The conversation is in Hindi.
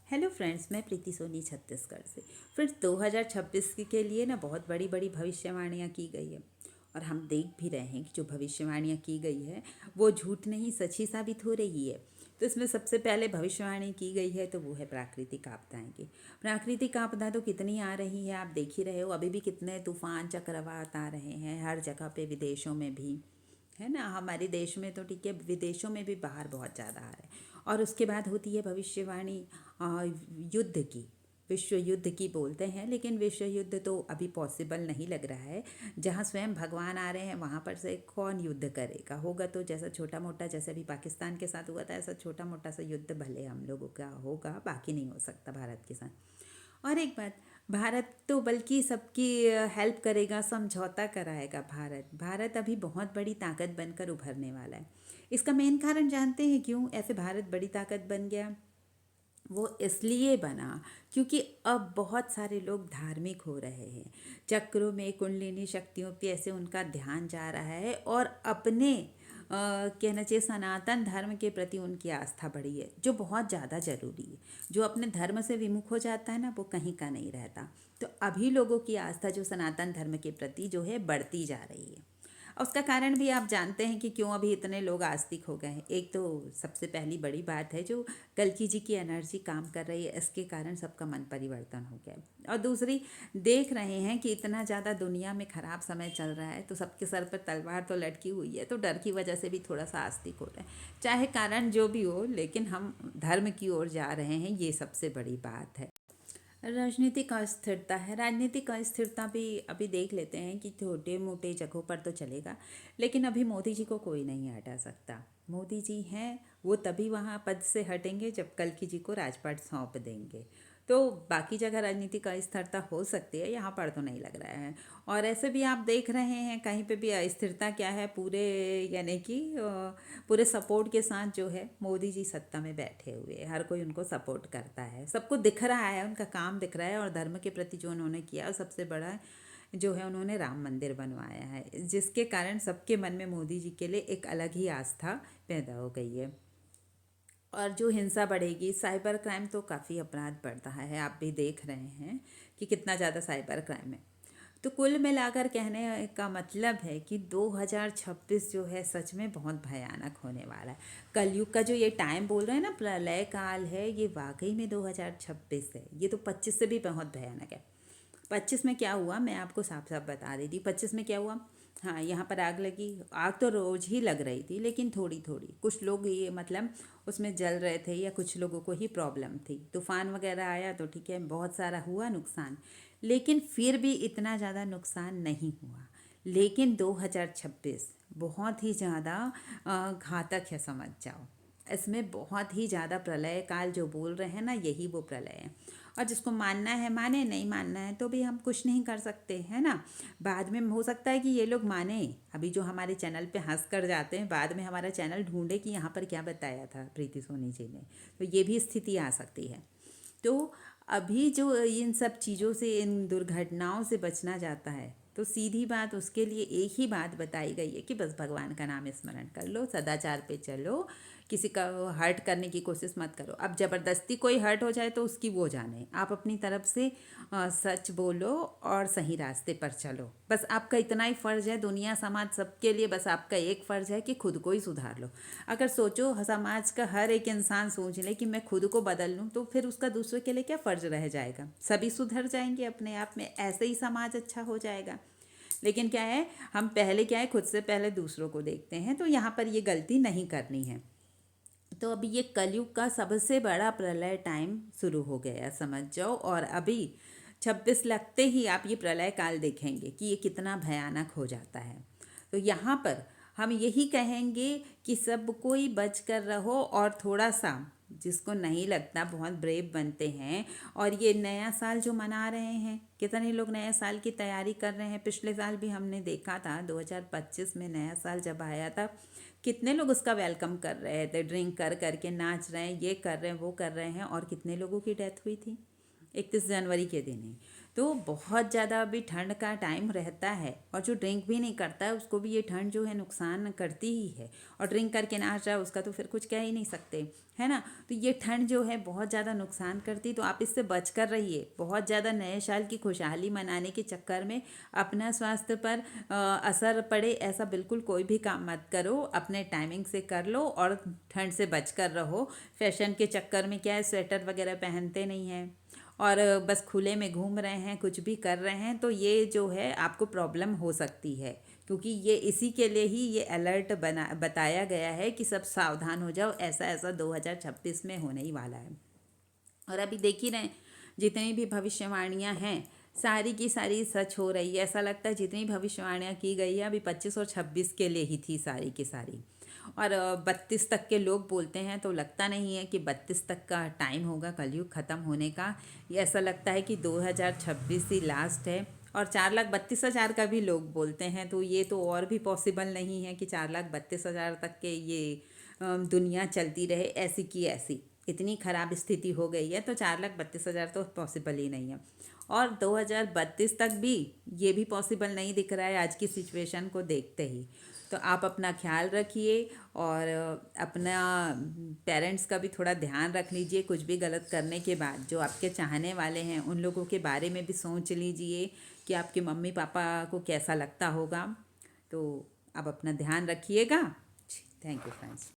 हेलो फ्रेंड्स, मैं प्रीति सोनी छत्तीसगढ़ से। फिर 2026 के लिए ना बहुत बड़ी बड़ी भविष्यवाणियाँ की गई है और हम देख भी रहे हैं कि जो भविष्यवाणियाँ की गई है वो झूठ नहीं सच ही साबित हो रही है। तो इसमें सबसे पहले भविष्यवाणी की गई है तो वो है प्राकृतिक आपदाएं की। प्राकृतिक आपदा तो कितनी आ रही है, आप देख ही रहे हो। अभी भी कितने तूफान चक्रवात आ रहे हैं हर जगह पे, विदेशों में भी है ना। हमारे देश में तो ठीक है, विदेशों में भी बाहर बहुत ज़्यादा आ रहा है। और उसके बाद होती है भविष्यवाणी युद्ध की। विश्व युद्ध की बोलते हैं, लेकिन विश्व युद्ध तो अभी पॉसिबल नहीं लग रहा है। जहाँ स्वयं भगवान आ रहे हैं वहाँ पर से कौन युद्ध करेगा। होगा तो जैसा छोटा मोटा, जैसे अभी पाकिस्तान के साथ हुआ था, ऐसा छोटा मोटा सा युद्ध भले हम लोगों का होगा, बाकी नहीं हो सकता भारत के साथ। और एक बात, भारत तो बल्कि सबकी हेल्प करेगा, समझौता कराएगा। भारत अभी बहुत बड़ी ताकत बनकर उभरने वाला है। इसका मेन कारण जानते हैं क्यों ऐसे भारत बड़ी ताकत बन गया? वो इसलिए बना क्योंकि अब बहुत सारे लोग धार्मिक हो रहे हैं। चक्रों में कुंडलिनी शक्तियों पे ऐसे उनका ध्यान जा रहा है और अपने कहना चाहिए सनातन धर्म के प्रति उनकी आस्था बढ़ी है, जो बहुत ज़्यादा ज़रूरी है। जो अपने धर्म से विमुख हो जाता है ना, वो कहीं का नहीं रहता। तो अभी लोगों की आस्था जो सनातन धर्म के प्रति जो है बढ़ती जा रही है। और उसका कारण भी आप जानते हैं कि क्यों अभी इतने लोग आस्तिक हो गए हैं। एक तो सबसे पहली बड़ी बात है, जो कल्कि जी की एनर्जी काम कर रही है, इसके कारण सबका मन परिवर्तन हो गया है। और दूसरी, देख रहे हैं कि इतना ज़्यादा दुनिया में ख़राब समय चल रहा है, तो सबके सर पर तलवार तो लटकी हुई है, तो डर की वजह से भी थोड़ा सा आस्तिक हो रहे हैं। चाहे कारण जो भी हो, लेकिन हम धर्म की ओर जा रहे हैं, ये सबसे बड़ी बात है। राजनीतिक अस्थिरता है। राजनीतिक अस्थिरता भी अभी देख लेते हैं कि छोटे मोटे जगहों पर तो चलेगा, लेकिन अभी मोदी जी को कोई नहीं हटा सकता। मोदी जी हैं, वो तभी वहाँ पद से हटेंगे जब कल्कि जी को राजपाट सौंप देंगे। तो बाकी जगह राजनीतिक अस्थिरता हो सकती है, यहाँ पर तो नहीं लग रहा है। और ऐसे भी आप देख रहे हैं कहीं पे भी अस्थिरता क्या है, पूरे यानी कि पूरे सपोर्ट के साथ जो है मोदी जी सत्ता में बैठे हुए हैं। हर कोई उनको सपोर्ट करता है, सबको दिख रहा है, उनका काम दिख रहा है। और धर्म के प्रति जो उन्होंने किया, और सबसे बड़ा जो है उन्होंने राम मंदिर बनवाया है, जिसके कारण सबके मन में मोदी जी के लिए एक अलग ही आस्था पैदा हो गई है। और जो हिंसा बढ़ेगी, साइबर क्राइम तो काफ़ी अपराध बढ़ रहा है, आप भी देख रहे हैं कि कितना ज़्यादा साइबर क्राइम है। तो कुल मिलाकर कहने का मतलब है कि 2026 जो है सच में बहुत भयानक होने वाला है। कलयुग का जो ये टाइम बोल रहे हैं ना, प्रलय काल है, ये वाकई में 2026 है। ये तो 25 से भी बहुत भयानक है। 25 में क्या हुआ, मैं आपको साफ साफ बता देती हूँ। 25 में क्या हुआ, हाँ, यहाँ पर आग लगी। आग तो रोज ही लग रही थी, लेकिन थोड़ी थोड़ी, कुछ लोग ये मतलब उसमें जल रहे थे, या कुछ लोगों को ही प्रॉब्लम थी। तूफान वगैरह आया तो ठीक है, बहुत सारा हुआ नुकसान, लेकिन फिर भी इतना ज़्यादा नुकसान नहीं हुआ। लेकिन 2026 बहुत ही ज़्यादा घातक है, समझ जाओ। इसमें बहुत ही ज़्यादा प्रलय काल जो बोल रहे हैं ना, यही वो प्रलय है। और जिसको मानना है माने, नहीं मानना है तो भी हम कुछ नहीं कर सकते, है ना। बाद में हो सकता है कि ये लोग माने। अभी जो हमारे चैनल पे हंस कर जाते हैं, बाद में हमारा चैनल ढूंढे कि यहाँ पर क्या बताया था प्रीति सोनी जी ने, तो ये भी स्थिति आ सकती है। तो अभी जो इन सब चीज़ों से, इन दुर्घटनाओं से बचना चाहता है, तो सीधी बात उसके लिए एक ही बात बताई गई है कि बस भगवान का नाम स्मरण कर लो, सदाचार पे चलो, किसी का हर्ट करने की कोशिश मत करो। अब ज़बरदस्ती कोई हर्ट हो जाए तो उसकी वो जाने, आप अपनी तरफ से सच बोलो और सही रास्ते पर चलो। बस आपका इतना ही फ़र्ज़ है, दुनिया समाज सबके लिए बस आपका एक फ़र्ज़ है कि खुद को ही सुधार लो। अगर सोचो, समाज का हर एक इंसान सोच ले कि मैं खुद को बदल लूँ, तो फिर उसका दूसरे के लिए क्या फ़र्ज़ रह जाएगा। सभी सुधर जाएंगे अपने आप में, ऐसे ही समाज अच्छा हो जाएगा। लेकिन क्या है, हम पहले क्या है, खुद से पहले दूसरों को देखते हैं, तो यहाँ पर ये गलती नहीं करनी है। तो अभी ये कलयुग का सबसे बड़ा प्रलय टाइम शुरू हो गया, समझ जाओ। और अभी 26 लगते ही आप ये प्रलय काल देखेंगे कि ये कितना भयानक हो जाता है। तो यहाँ पर हम यही कहेंगे कि सब कोई बच कर रहो, और थोड़ा सा जिसको नहीं लगता बहुत ब्रेव बनते हैं। और ये नया साल जो मना रहे हैं, कितने लोग नए साल की तैयारी कर रहे हैं। पिछले साल भी हमने देखा था, 2025 में नया साल जब आया था, कितने लोग उसका वेलकम कर रहे थे, ड्रिंक कर करके नाच रहे हैं, ये कर रहे हैं, वो कर रहे हैं, और कितने लोगों की डेथ हुई थी। 31 जनवरी के दिन ही। तो बहुत ज़्यादा अभी ठंड का टाइम रहता है, और जो ड्रिंक भी नहीं करता है उसको भी ये ठंड जो है नुकसान करती ही है। और ड्रिंक करके नाच रहा है उसका तो फिर कुछ कह ही नहीं सकते, है ना। तो ये ठंड जो है बहुत ज़्यादा नुकसान करती, तो आप इससे बच कर रहिए। बहुत ज़्यादा नए साल की खुशहाली मनाने के चक्कर में अपना स्वास्थ्य पर असर पड़े ऐसा बिल्कुल कोई भी काम मत करो। अपने टाइमिंग से कर लो और ठंड से बच कर रहो। फैशन के चक्कर में क्या है, स्वेटर वगैरह पहनते नहीं हैं और बस खुले में घूम रहे हैं, कुछ भी कर रहे हैं, तो ये जो है आपको प्रॉब्लम हो सकती है। क्योंकि ये इसी के लिए ही ये अलर्ट बताया गया है कि सब सावधान हो जाओ, ऐसा ऐसा 2026 में होने ही वाला है। और अभी देख ही रहे हैं, जितनी भी भविष्यवाणियां हैं सारी की सारी सच हो रही है। ऐसा लगता है जितनी भविष्यवाणियां की गई है अभी 25 और 26 के लिए ही थी सारी की सारी। और 32 तक के लोग बोलते हैं, तो लगता नहीं है कि 32 तक का टाइम होगा कलयुग ख़त्म होने का। ये ऐसा लगता है कि 2026 ही लास्ट है। और 4,32,000 का भी लोग बोलते हैं, तो ये तो और भी पॉसिबल नहीं है कि 4,32,000 तक के ये दुनिया चलती रहे ऐसी की ऐसी। इतनी ख़राब स्थिति हो गई है, तो 4,32,000 तो पॉसिबल ही नहीं है। और 2032 तक भी ये भी पॉसिबल नहीं दिख रहा है आज की सिचुएशन को देखते ही। तो आप अपना ख्याल रखिए और अपना पेरेंट्स का भी थोड़ा ध्यान रख लीजिए। कुछ भी गलत करने के बाद जो आपके चाहने वाले हैं उन लोगों के बारे में भी सोच लीजिए कि आपके मम्मी पापा को कैसा लगता होगा। तो आप अपना ध्यान रखिएगा। Thank you friends.